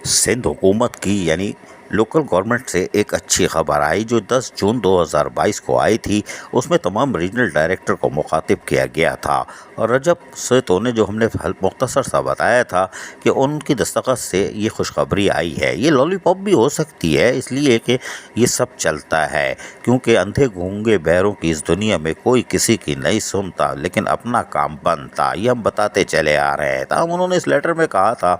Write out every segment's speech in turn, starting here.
सिंध हुकूमत की यानी लोकल गवर्नमेंट से एक अच्छी खबर आई जो 10 जून 2022 को आई थी। उसमें तमाम रीजनल डायरेक्टर को मुखातिब किया गया था और रजब सेतो ने जो हमने मुख्तसर सा बताया था कि उनकी दस्तखत से ये खुशखबरी आई है। ये लॉलीपॉप भी हो सकती है इसलिए कि ये सब चलता है, क्योंकि अंधे गूंगे बहरों की इस दुनिया में कोई किसी की नहीं सुनता, लेकिन अपना काम बनता, ये हम बताते चले आ रहे हैं। तब उन्होंने इस लेटर में कहा था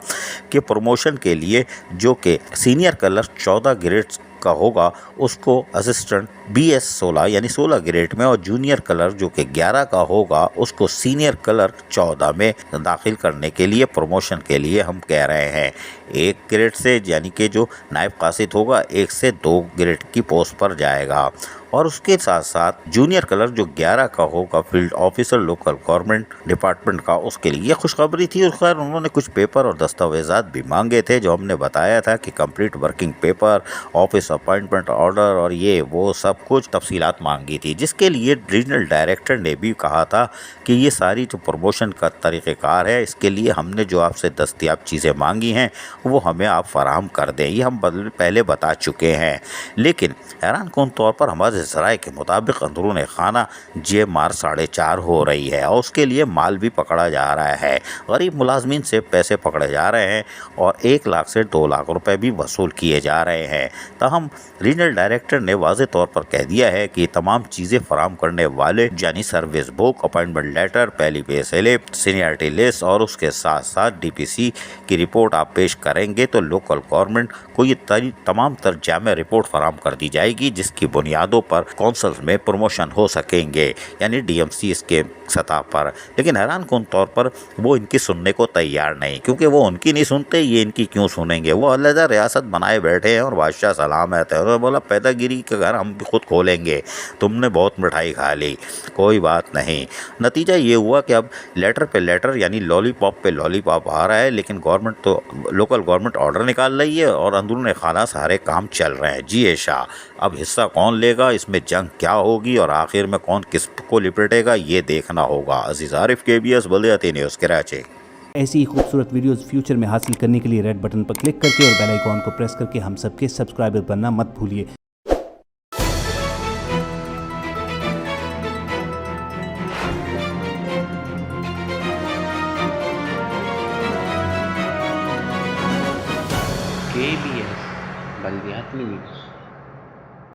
कि प्रमोशन के लिए जो कि सीनियर कलर 14 ग्रेड्स का होगा उसको असिस्टेंट BS 16 यानी 16 ग्रेड में, और जूनियर कलर जो कि 11 का होगा उसको सीनियर कलर 14 में दाखिल करने के लिए प्रमोशन के लिए हम कह रहे हैं। 1 ग्रेड से यानी कि जो नायब कासिद होगा 1 से 2 ग्रेड की पोस्ट पर जाएगा, और उसके साथ साथ जूनियर कलर जो 11 का होगा field officer local government department का, उसके लिए खुशखबरी थी। और खैर उन्होंने कुछ पेपर और दस्तावेजात भी मांगे थे जो हमने बताया था कि complete working paper, office appointment order और ये वो सब कुछ तफसीलात मांगी थी, जिसके लिए रीजनल डायरेक्टर ने भी कहा था कि ये सारी जो प्रमोशन का तरीक़ेकार है इसके लिए हमने जो आपसे दस्तियाब चीज़ें मांगी हैं वो हमें आप फराहम कर दें। ये हम पहले बता चुके हैं, लेकिन हैरान कौन तौर पर हमारे ज़राए के मुताबिक अंदरून खाना JMR 4.5 हो रही है और उसके लिए माल भी पकड़ा जा रहा है। गरीब मुलाजमीन से पैसे पकड़े जा रहे हैं और 1 लाख से 2 लाख रुपए भी वसूल किए जा रहे हैं। तहम रीजनल डायरेक्टर ने वाज़े तौर पर कह दिया है कि तमाम चीज़ें फराम करने वाले यानी सर्विस बुक, अपॉइंटमेंट लेटर, पहली पे स्लिप, सीनियरिटी लिस्ट और उसके साथ साथ DPC की रिपोर्ट आप पेश करेंगे तो लोकल गवर्नमेंट को ये तमाम जामे रिपोर्ट फराम कर दी जाएगी, जिसकी बुनियादों पर कौंसल्स में प्रमोशन हो सकेंगे यानी DMC के सतह पर। लेकिन हैरान कौन तौर पर वो इनकी सुनने को तैयार नहीं, क्योंकि वो उनकी नहीं सुनते, ये इनकी क्यों सुनेंगे। वो अलहदा रियासत बनाए बैठे हैं और बादशाह सलामत है। और बोला पैदागिरी के घर हम भी खुद खोलेंगे, तुमने बहुत मिठाई खा ली, कोई बात नहीं। नतीजा ये हुआ कि अब लेटर पे लेटर यानी लॉलीपॉप पे लॉलीपॉप आ रहा है, लेकिन गवर्नमेंट तो लोकल गवर्नमेंट ऑर्डर निकाल रही है और अंदरून खाना सारे काम चल रहे हैं। जी शाह, अब हिस्सा कौन लेगा, इसमें जंग क्या होगी और आखिर में कौन किस को लिपटेगा ये देखना होगा। अजीज आरिफ, KBS बल्दियाती न्यूज़, कराची। ऐसी ही खूबसूरत वीडियोस फ्यूचर में हासिल करने के लिए रेड बटन पर क्लिक करके और बेल आइकॉन को प्रेस करके हम सबके सब्सक्राइबर बनना मत भूलिए। KBS बल्दियाती न्यूज़।